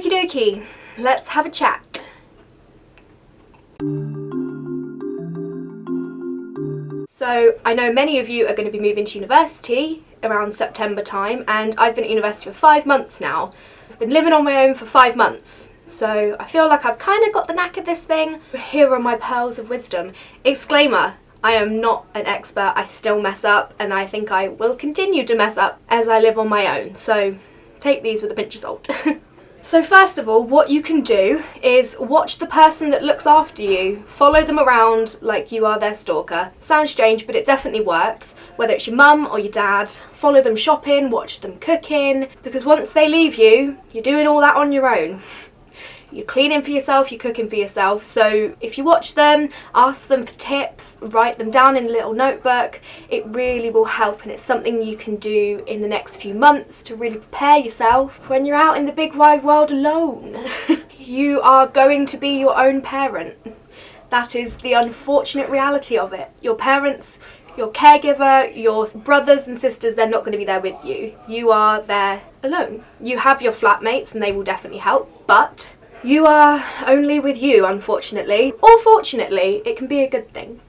Okie dokie, let's have a chat. So I know many of you are going to be moving to university around September time, and I've been at university for 5 months now. I've been living on my own for 5 months, so I feel like I've kind of got the knack of this thing. Here are my pearls of wisdom. Exclaimer, I am not an expert, I still mess up, and I think I will continue to mess up as I live on my own, so take these with a pinch of salt. So first of all, what you can do is watch the person that looks after you. Follow them around like you are their stalker. Sounds strange, but it definitely works. Whether it's your mum or your dad, follow them shopping, watch them cooking, because once they leave you, you're doing all that on your own. You're cleaning for yourself, you're cooking for yourself, so if you watch them, ask them for tips, write them down in a little notebook, it really will help, and it's something you can do in the next few months to really prepare yourself when you're out in the big wide world alone. You are going to be your own parent. That is the unfortunate reality of it. Your parents, your caregiver, your brothers and sisters, they're not going to be there with you. You are there alone. You have your flatmates and they will definitely help, but you are only with you, unfortunately. Or fortunately, it can be a good thing.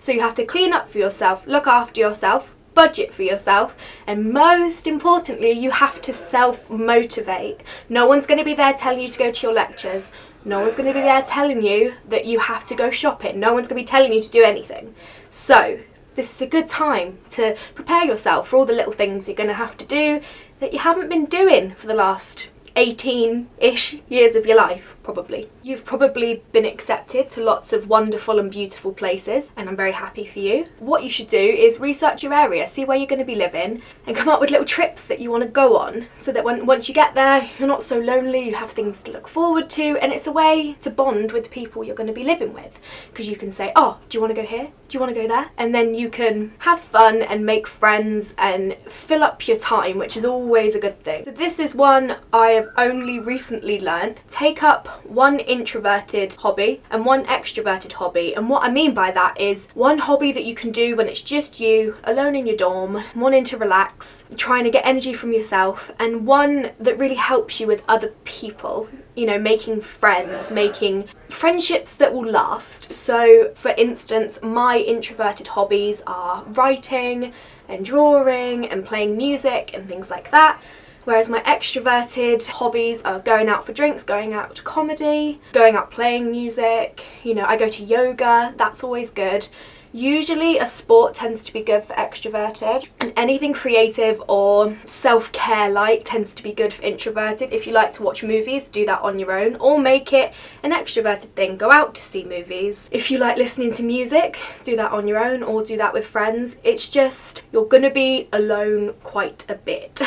So you have to clean up for yourself, look after yourself, budget for yourself, and most importantly, you have to self-motivate. No one's going to be there telling you to go to your lectures. No one's going to be there telling you that you have to go shopping. No one's going to be telling you to do anything. So this is a good time to prepare yourself for all the little things you're going to have to do that you haven't been doing for the last 18-ish years of your life, probably. You've probably been accepted to lots of wonderful and beautiful places, and I'm very happy for you. What you should do is research your area, see where you're going to be living, and come up with little trips that you want to go on, so that once you get there, you're not so lonely, you have things to look forward to, and it's a way to bond with the people you're going to be living with. Because you can say, oh, do you want to go here? Do you want to go there? And then you can have fun and make friends and fill up your time, which is always a good thing. So this is one I have only recently learnt. Take up one introverted hobby and one extroverted hobby, and what I mean by that is one hobby that you can do when it's just you, alone in your dorm, wanting to relax, trying to get energy from yourself, and one that really helps you with other people. You know, making friends, making friendships that will last. So for instance, my introverted hobbies are writing and drawing and playing music and things like that. Whereas my extroverted hobbies are going out for drinks, going out to comedy, going out playing music, you know, I go to yoga, that's always good. Usually a sport tends to be good for extroverted, and anything creative or self-care like tends to be good for introverted. If you like to watch movies, do that on your own, or make it an extroverted thing, go out to see movies. If you like listening to music, do that on your own or do that with friends. It's just, you're gonna be alone quite a bit.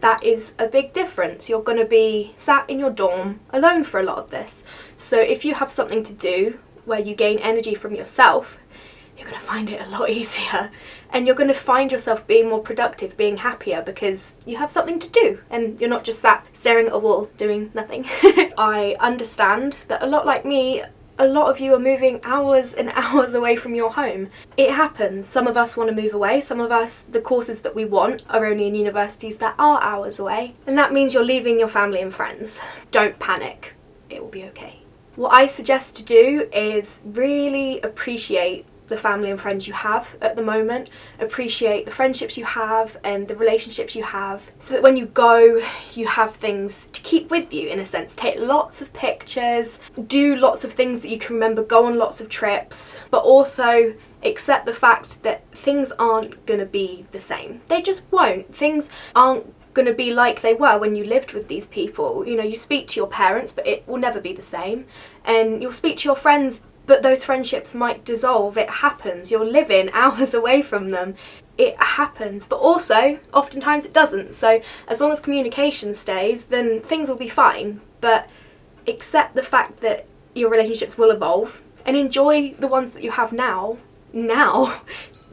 That is a big difference. You're going to be sat in your dorm alone for a lot of this. So if you have something to do where you gain energy from yourself, you're going to find it a lot easier. And you're going to find yourself being more productive, being happier, because you have something to do and you're not just sat staring at a wall doing nothing. I understand that a lot like me, a lot of you are moving hours and hours away from your home. It happens. Some of us want to move away. Some of us, the courses that we want are only in universities that are hours away. And that means you're leaving your family and friends. Don't panic. It will be okay. What I suggest to do is really appreciate the family and friends you have at the moment, appreciate the friendships you have and the relationships you have, so that when you go you have things to keep with you, in a sense. Take lots of pictures, do lots of things that you can remember, go on lots of trips, but also accept the fact that things aren't gonna be the same. They just won't. Things aren't gonna be like they were when you lived with these people. You know, you speak to your parents, but it will never be the same, and you'll speak to your friends, but those friendships might dissolve. It happens. You're living hours away from them. It happens. But also, oftentimes it doesn't. So as long as communication stays, then things will be fine. But accept the fact that your relationships will evolve and enjoy the ones that you have now.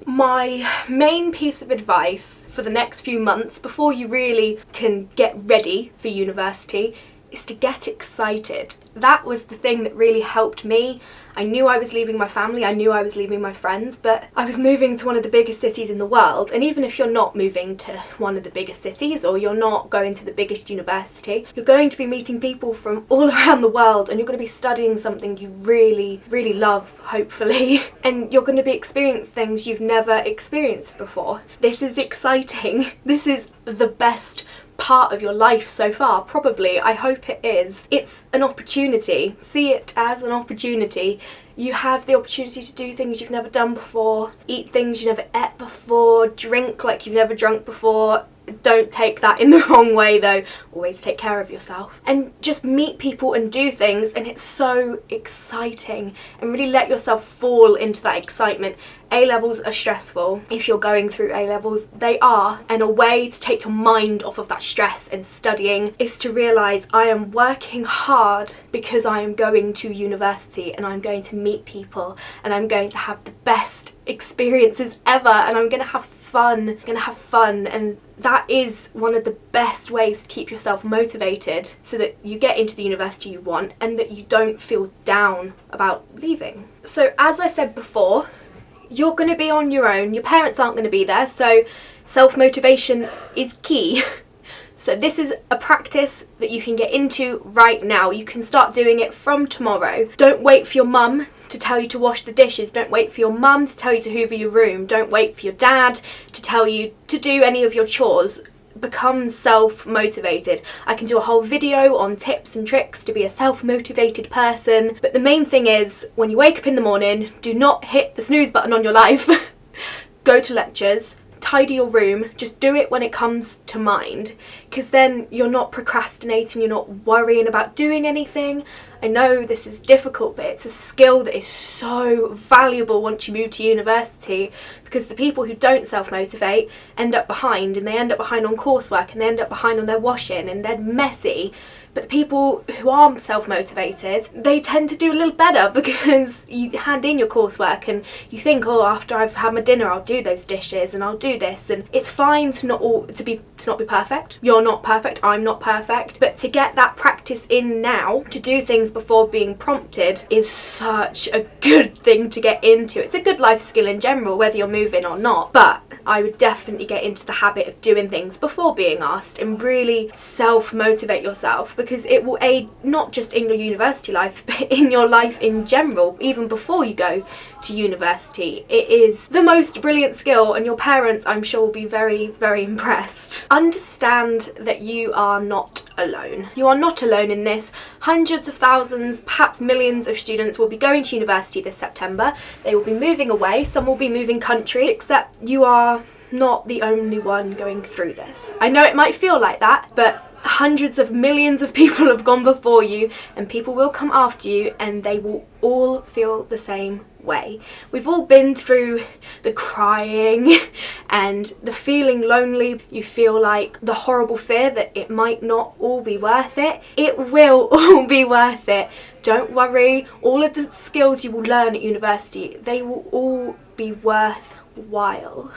My main piece of advice for the next few months, before you really can get ready for university, is to get excited. That was the thing that really helped me. I knew I was leaving my family, I knew I was leaving my friends, but I was moving to one of the biggest cities in the world. And even if you're not moving to one of the biggest cities, or you're not going to the biggest university, you're going to be meeting people from all around the world, and you're going to be studying something you really, really love, hopefully. And you're going to be experiencing things you've never experienced before. This is exciting. This is the best part of your life so far, probably. I hope it is. It's an opportunity. See it as an opportunity. You have the opportunity to do things you've never done before, eat things you never ate before, drink like you've never drunk before. Don't take that in the wrong way though. Always take care of yourself. And just meet people and do things, and it's so exciting. And really let yourself fall into that excitement. A-levels are stressful. If you're going through A-levels, they are. And a way to take your mind off of that stress and studying is to realise I am working hard because I am going to university, and I'm going to meet people, and I'm going to have the best experiences ever, and I'm going to have fun. And that is one of the best ways to keep yourself motivated, so that you get into the university you want and that you don't feel down about leaving. So as I said before, you're going to be on your own. Your parents aren't going to be there, so self-motivation is key. So this is a practice that you can get into right now. You can start doing it from tomorrow. Don't wait for your mum to tell you to wash the dishes. Don't wait for your mum to tell you to hoover your room. Don't wait for your dad to tell you to do any of your chores. Become self-motivated. I can do a whole video on tips and tricks to be a self-motivated person. But the main thing is, when you wake up in the morning, do not hit the snooze button on your life. Go to lectures. Tidy your room. Just do it when it comes to mind, because then you're not procrastinating, you're not worrying about doing anything. I know this is difficult, but it's a skill that is so valuable once you move to university, because the people who don't self-motivate end up behind, and they end up behind on coursework, and they end up behind on their washing, and they're messy. But the people who are self-motivated, they tend to do a little better, because you hand in your coursework and you think, oh, after I've had my dinner, I'll do those dishes and I'll do this. And it's fine to not be perfect. You're not perfect. I'm not perfect. But to get that practice in now, to do things before being prompted, is such a good thing to get into. It's a good life skill in general, whether you're moving or not. But I would definitely get into the habit of doing things before being asked, and really self-motivate yourself, because it will aid not just in your university life, but in your life in general, even before you go to university. It is the most brilliant skill, and your parents, I'm sure, will be very, very impressed. Understand that you are not alone. You are not alone in this. Hundreds of thousands, perhaps millions of students will be going to university this September. They will be moving away, some will be moving country, except you are not the only one going through this. I know it might feel like that, but hundreds of millions of people have gone before you, and people will come after you, and they will all feel the same way. We've all been through the crying and the feeling lonely. You feel like the horrible fear that it might not all be worth it. It will all be worth it. Don't worry. All of the skills you will learn at university, they will all be worthwhile.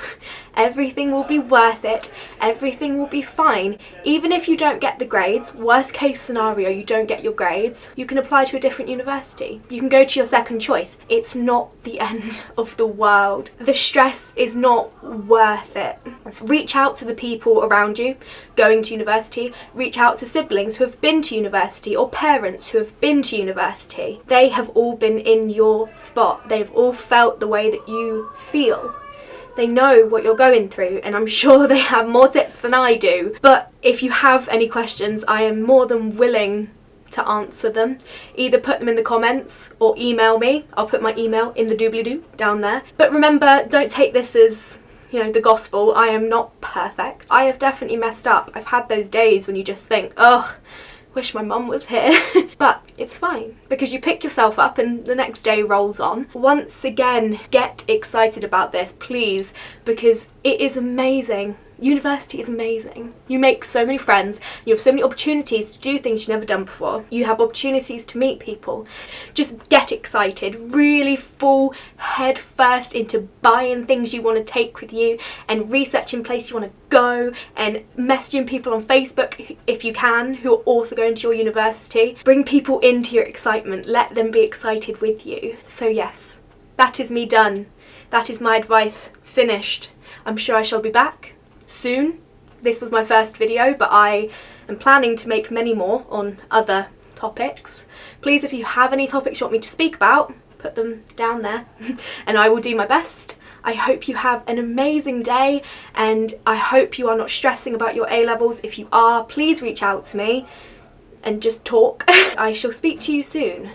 Everything will be worth it. Everything will be fine. Even if you don't get the grades, worst case scenario, you don't get your grades, you can apply to a different university. You can go to your second choice. It's not the end of the world. The stress is not worth it. So reach out to the people around you going to university. Reach out to siblings who have been to university, or parents who have been to university. They have all been in your spot. They've all felt the way that you feel. They know what you're going through, and I'm sure they have more tips than I do. But if you have any questions, I am more than willing to answer them. Either put them in the comments or email me. I'll put my email in the doobly-doo down there. But remember, don't take this as, you know, the gospel. I am not perfect. I have definitely messed up. I've had those days when you just think, ugh, wish my mum was here. But it's fine, because you pick yourself up and the next day rolls on. Once again, get excited about this, please, because it is amazing. University is amazing. You make so many friends, you have so many opportunities to do things you've never done before. You have opportunities to meet people. Just get excited, really full head first into buying things you want to take with you and researching places you want to go and messaging people on Facebook if you can who are also going to your university. Bring people into your excitement, let them be excited with you. So yes, that is me done. That is my advice finished. I'm sure I shall be back soon. This was my first video, but I am planning to make many more on other topics. Please, if you have any topics you want me to speak about, put them down there and I will do my best. I hope you have an amazing day and I hope you are not stressing about your A-levels. If you are, please reach out to me and just talk. I shall speak to you soon.